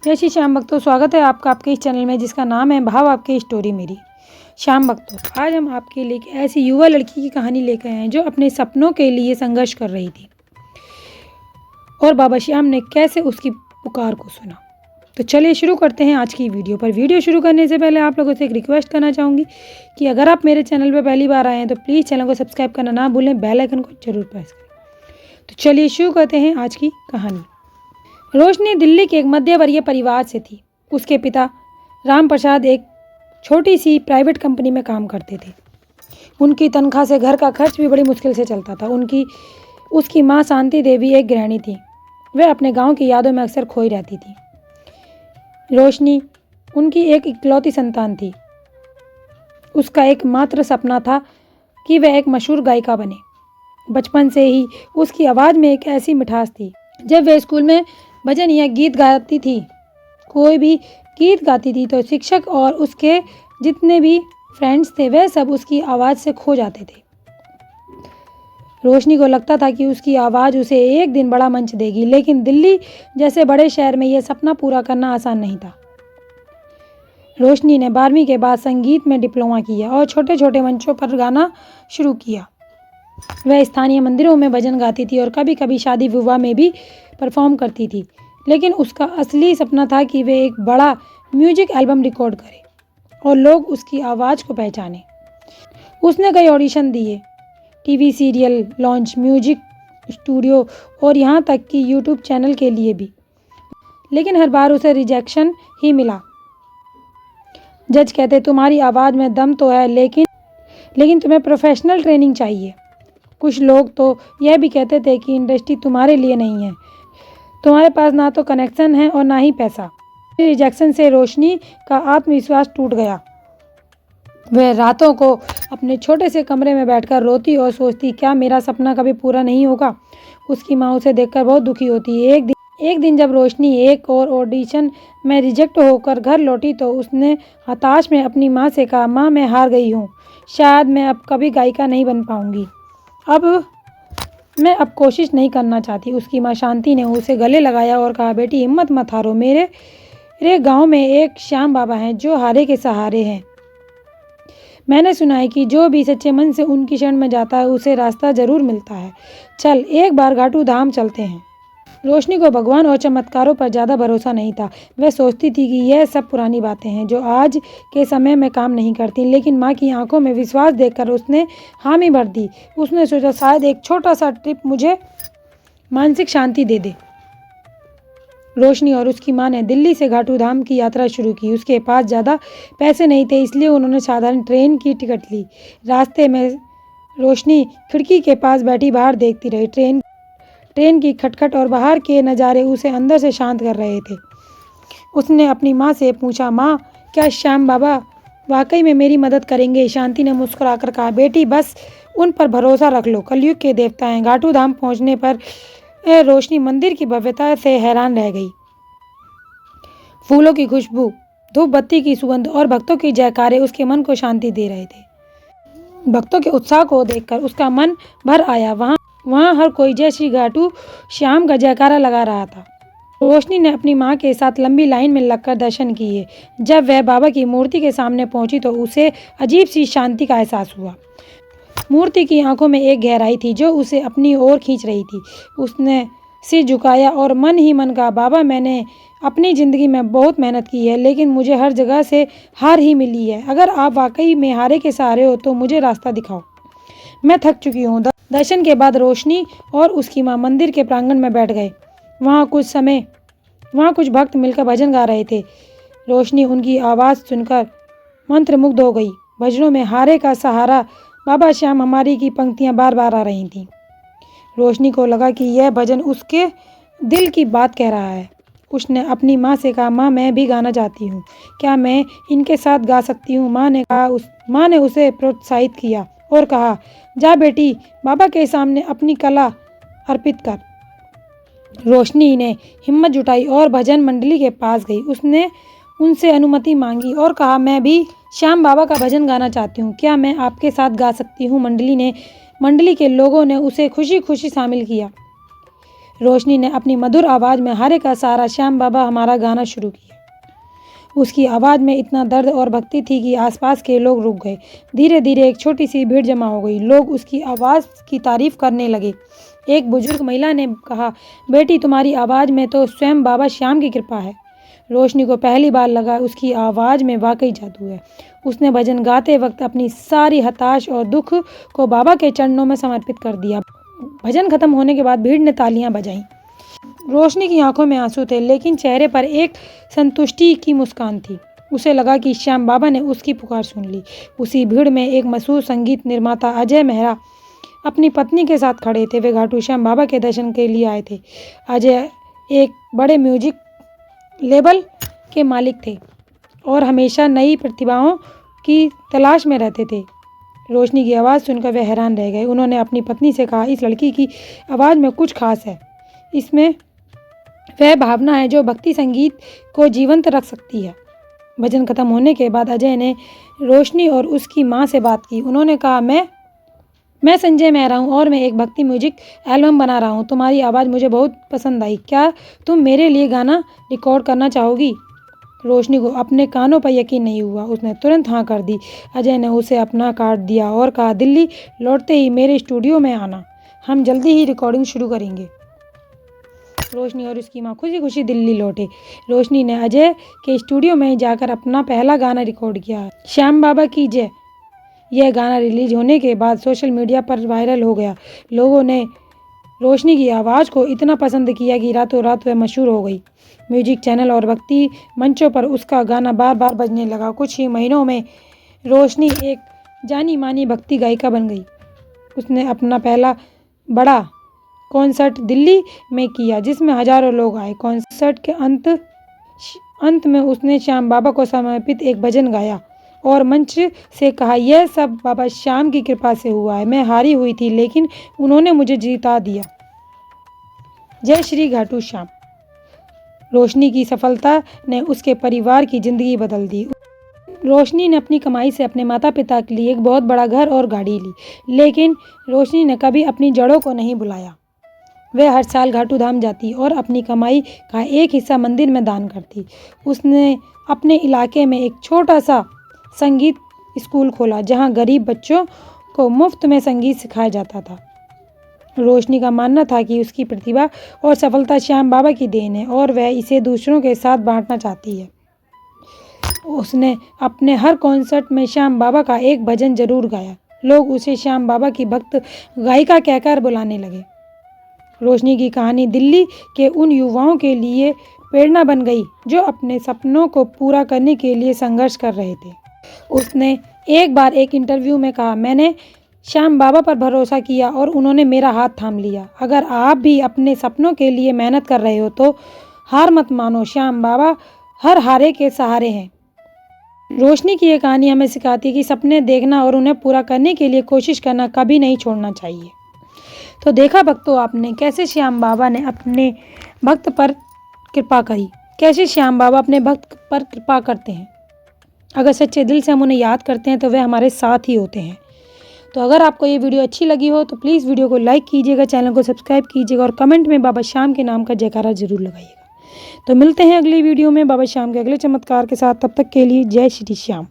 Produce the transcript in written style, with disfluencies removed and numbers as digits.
जय श्री श्याम भक्तों, स्वागत है आपका आपके इस चैनल में जिसका नाम है भाव आपकी स्टोरी मेरी। श्याम भक्तों, आज हम आपके लिए एक ऐसी युवा लड़की की कहानी लेकर आए हैं जो अपने सपनों के लिए संघर्ष कर रही थी और बाबा श्याम ने कैसे उसकी पुकार को सुना। तो चलिए शुरू करते हैं आज की वीडियो। पर वीडियो शुरू करने से पहले आप लोगों से एक रिक्वेस्ट करना चाहूँगी कि अगर आप मेरे चैनल पर पहली बार आए हैं तो प्लीज़ चैनल को सब्सक्राइब करना ना भूलें, बेल आइकन को जरूर प्रेस करें। तो चलिए शुरू करते हैं आज की कहानी। रोशनी दिल्ली के एक मध्य वर्गीय परिवार से थी। उसके पिता राम प्रसाद एक छोटी सी प्राइवेट कंपनी में काम करते थे। उनकी तनख्वाह से घर का खर्च भी बड़ी मुश्किल से चलता था। उसकी माँ शांति देवी एक गृहिणी थी। वह अपने गांव की यादों में अक्सर खोई रहती थी। रोशनी उनकी एक इकलौती संतान थी। उसका एकमात्र सपना था कि वह एक मशहूर गायिका बने। बचपन से ही उसकी आवाज़ में एक ऐसी मिठास थी। जब वह स्कूल में भजन या गीत गाती थी, कोई भी गीत गाती थी, तो शिक्षक और उसके जितने भी फ्रेंड्स थे वह सब उसकी आवाज़ से खो जाते थे। रोशनी को लगता था कि उसकी आवाज़ उसे एक दिन बड़ा मंच देगी, लेकिन दिल्ली जैसे बड़े शहर में यह सपना पूरा करना आसान नहीं था। रोशनी ने 12वीं के बाद संगीत में डिप्लोमा किया और छोटे छोटे मंचों पर गाना शुरू किया। वह स्थानीय मंदिरों में भजन गाती थी और कभी कभी शादी विवाह में भी परफॉर्म करती थी। लेकिन उसका असली सपना था कि वह एक बड़ा म्यूजिक एल्बम रिकॉर्ड करे और लोग उसकी आवाज़ को पहचाने। उसने कई ऑडिशन दिए, TV serial launch, music studio और यहाँ तक कि यूट्यूब चैनल के लिए भी, लेकिन हर बार उसे रिजेक्शन ही मिला। जज कहते तुम्हारी आवाज़ में दम तो है, लेकिन तुम्हें प्रोफेशनल ट्रेनिंग चाहिए। कुछ लोग तो यह भी कहते थे कि इंडस्ट्री तुम्हारे लिए नहीं है, तुम्हारे पास ना तो कनेक्शन है और ना ही पैसा। रिजेक्शन से रोशनी का आत्मविश्वास टूट गया। वह रातों को अपने छोटे से कमरे में बैठकर रोती और सोचती, क्या मेरा सपना कभी पूरा नहीं होगा। उसकी माँ उसे देखकर बहुत दुखी होती। एक दिन जब रोशनी एक और ऑडिशन में रिजेक्ट होकर घर लौटी तो उसने हताश में अपनी माँ से कहा, माँ मैं हार गई हूँ, शायद मैं अब कभी गायिका नहीं बन पाऊँगी। मैं अब कोशिश नहीं करना चाहती। उसकी माँ शांति ने उसे गले लगाया और कहा, बेटी हिम्मत मत हारो, मेरे गांव में एक श्याम बाबा हैं जो हारे के सहारे हैं। मैंने सुना है कि जो भी सच्चे मन से उनकी शरण में जाता है उसे रास्ता जरूर मिलता है। चल एक बार घाटू धाम चलते हैं। रोशनी को भगवान और चमत्कारों पर ज़्यादा भरोसा नहीं था। वह सोचती थी कि यह सब पुरानी बातें हैं जो आज के समय में काम नहीं करती, लेकिन माँ की आंखों में विश्वास देखकर उसने हामी भर दी। उसने सोचा शायद एक छोटा सा ट्रिप मुझे मानसिक शांति दे दे। रोशनी और उसकी माँ ने दिल्ली से घाटू धाम की यात्रा शुरू की। उसके पास ज़्यादा पैसे नहीं थे, इसलिए उन्होंने साधारण ट्रेन की टिकट ली। रास्ते में रोशनी खिड़की के पास बैठी बाहर देखती रही। ट्रेन की खटखट और बाहर के नज़ारे उसे अंदर से शांत कर रहे थे। उसने अपनी माँ से पूछा, माँ क्या श्याम बाबा वाकई में मेरी मदद करेंगे। शांति ने मुस्कुराकर कहा, बेटी बस उन पर भरोसा रख लो, कलयुग के देवता हैं। घाटू धाम पहुँचने पर रोशनी मंदिर की भव्यता से हैरान रह गई। फूलों की खुशबू, धूप बत्ती की सुगंध और भक्तों की जयकारे उसके मन को शांति दे रहे थे। भक्तों के उत्साह को देखकर उसका मन भर आया। वहाँ हर कोई जय श्री घाटू श्याम का जयकारा लगा रहा था। रोशनी ने अपनी माँ के साथ लंबी लाइन में लगकर दर्शन किए। जब वह बाबा की मूर्ति के सामने पहुंची तो उसे अजीब सी शांति का एहसास हुआ। मूर्ति की आंखों में एक गहराई थी जो उसे अपनी ओर खींच रही थी। उसने सिर झुकाया और मन ही मन कहा, बाबा मैंने अपनी ज़िंदगी में बहुत मेहनत की है, लेकिन मुझे हर जगह से हार ही मिली है। अगर आप वाकई में हारे के सहारे हो तो मुझे रास्ता दिखाओ, मैं थक चुकी हूँ। दर्शन के बाद रोशनी और उसकी माँ मंदिर के प्रांगण में बैठ गए। वहाँ कुछ भक्त मिलकर भजन गा रहे थे। रोशनी उनकी आवाज़ सुनकर मंत्रमुग्ध हो गई। भजनों में हारे का सहारा, बाबा श्याम हमारी की पंक्तियाँ बार बार आ रही थीं। रोशनी को लगा कि यह भजन उसके दिल की बात कह रहा है। उसने अपनी माँ से कहा, माँ मैं भी गाना चाहती हूँ, क्या मैं इनके साथ गा सकती हूँ। माँ ने उसे प्रोत्साहित किया और कहा, जा बेटी बाबा के सामने अपनी कला अर्पित कर। रोशनी ने हिम्मत जुटाई और भजन मंडली के पास गई। उसने उनसे अनुमति मांगी और कहा, मैं भी श्याम बाबा का भजन गाना चाहती हूँ, क्या मैं आपके साथ गा सकती हूँ। मंडली के लोगों ने उसे खुशी खुशी शामिल किया। रोशनी ने अपनी मधुर आवाज़ में हारे का सहारा श्याम बाबा हमारा गाना शुरू किया। उसकी आवाज़ में इतना दर्द और भक्ति थी कि आसपास के लोग रुक गए। धीरे धीरे एक छोटी सी भीड़ जमा हो गई। लोग उसकी आवाज़ की तारीफ करने लगे। एक बुजुर्ग महिला ने कहा, बेटी तुम्हारी आवाज़ में तो स्वयं बाबा श्याम की कृपा है। रोशनी को पहली बार लगा उसकी आवाज़ में वाकई जादू है। उसने भजन गाते वक्त अपनी सारी हताश और दुख को बाबा के चरणों में समर्पित कर दिया। भजन खत्म होने के बाद भीड़ ने तालियां बजाईं। रोशनी की आंखों में आंसू थे, लेकिन चेहरे पर एक संतुष्टि की मुस्कान थी। उसे लगा कि श्याम बाबा ने उसकी पुकार सुन ली। उसी भीड़ में एक मशहूर संगीत निर्माता अजय मेहरा अपनी पत्नी के साथ खड़े थे। वे घाटू श्याम बाबा के दर्शन के लिए आए थे। अजय एक बड़े म्यूजिक लेबल के मालिक थे और हमेशा नई प्रतिभाओं की तलाश में रहते थे। रोशनी की आवाज़ सुनकर वे हैरान रह गए। उन्होंने अपनी पत्नी से कहा, इस लड़की की आवाज़ में कुछ खास है। इसमें वह भावना है जो भक्ति संगीत को जीवंत रख सकती है। भजन खत्म होने के बाद अजय ने रोशनी और उसकी माँ से बात की। उन्होंने कहा, मैं संजय मेहरा हूँ और मैं एक भक्ति म्यूजिक एल्बम बना रहा हूँ। तुम्हारी आवाज़ मुझे बहुत पसंद आई। क्या तुम मेरे लिए गाना रिकॉर्ड करना चाहोगी? रोशनी को अपने कानों पर यकीन नहीं हुआ। उसने तुरंत हाँ कर दी। अजय ने उसे अपना कार्ड दिया और कहा, दिल्ली लौटते ही मेरे स्टूडियो में आना, हम जल्दी ही रिकॉर्डिंग शुरू करेंगे। रोशनी और उसकी माँ खुशी खुशी दिल्ली लौटे। रोशनी ने अजय के स्टूडियो में जाकर अपना पहला गाना रिकॉर्ड किया, श्याम बाबा की जय। यह गाना रिलीज होने के बाद सोशल मीडिया पर वायरल हो गया। लोगों ने रोशनी की आवाज़ को इतना पसंद किया कि रातों रात वह मशहूर हो गई। म्यूजिक चैनल और भक्ति मंचों पर उसका गाना बार बार बजने लगा। कुछ ही महीनों में रोशनी एक जानी मानी भक्ति गायिका बन गई। उसने अपना पहला बड़ा कॉन्सर्ट दिल्ली में किया, जिसमें हजारों लोग आए। कॉन्सर्ट के अंत में उसने श्याम बाबा को समर्पित एक भजन गाया और मंच से कहा, यह सब बाबा श्याम की कृपा से हुआ है। मैं हारी हुई थी, लेकिन उन्होंने मुझे जिता दिया। जय श्री घाटू श्याम। रोशनी की सफलता ने उसके परिवार की जिंदगी बदल दी। रोशनी ने अपनी कमाई से अपने माता पिता के लिए एक बहुत बड़ा घर और गाड़ी ली, लेकिन रोशनी ने कभी अपनी जड़ों को नहीं भुलाया। वह हर साल घाटू धाम जाती और अपनी कमाई का एक हिस्सा मंदिर में दान करती। उसने अपने इलाके में एक छोटा सा संगीत स्कूल खोला, जहां गरीब बच्चों को मुफ्त में संगीत सिखाया जाता था। रोशनी का मानना था कि उसकी प्रतिभा और सफलता श्याम बाबा की देन है और वह इसे दूसरों के साथ बांटना चाहती है। उसने अपने हर कॉन्सर्ट में श्याम बाबा का एक भजन जरूर गाया। लोग उसे श्याम बाबा की भक्त गायिका कहकर बुलाने लगे। रोशनी की कहानी दिल्ली के उन युवाओं के लिए प्रेरणा बन गई जो अपने सपनों को पूरा करने के लिए संघर्ष कर रहे थे। उसने एक बार एक इंटरव्यू में कहा, मैंने श्याम बाबा पर भरोसा किया और उन्होंने मेरा हाथ थाम लिया। अगर आप भी अपने सपनों के लिए मेहनत कर रहे हो तो हार मत मानो, श्याम बाबा हर हारे के सहारे हैं। रोशनी की ये कहानी हमें सिखाती है कि सपने देखना और उन्हें पूरा करने के लिए कोशिश करना कभी नहीं छोड़ना चाहिए। तो देखा भक्तों आपने कैसे श्याम बाबा ने अपने भक्त पर कृपा करी, कैसे श्याम बाबा अपने भक्त पर कृपा करते हैं। अगर सच्चे दिल से हम उन्हें याद करते हैं तो वे हमारे साथ ही होते हैं। तो अगर आपको ये वीडियो अच्छी लगी हो तो प्लीज़ वीडियो को लाइक कीजिएगा, चैनल को सब्सक्राइब कीजिएगा और कमेंट में बाबा श्याम के नाम का जयकारा जरूर लगाइएगा। तो मिलते हैं अगली वीडियो में बाबा श्याम के अगले चमत्कार के साथ। तब तक के लिए जय श्री श्याम।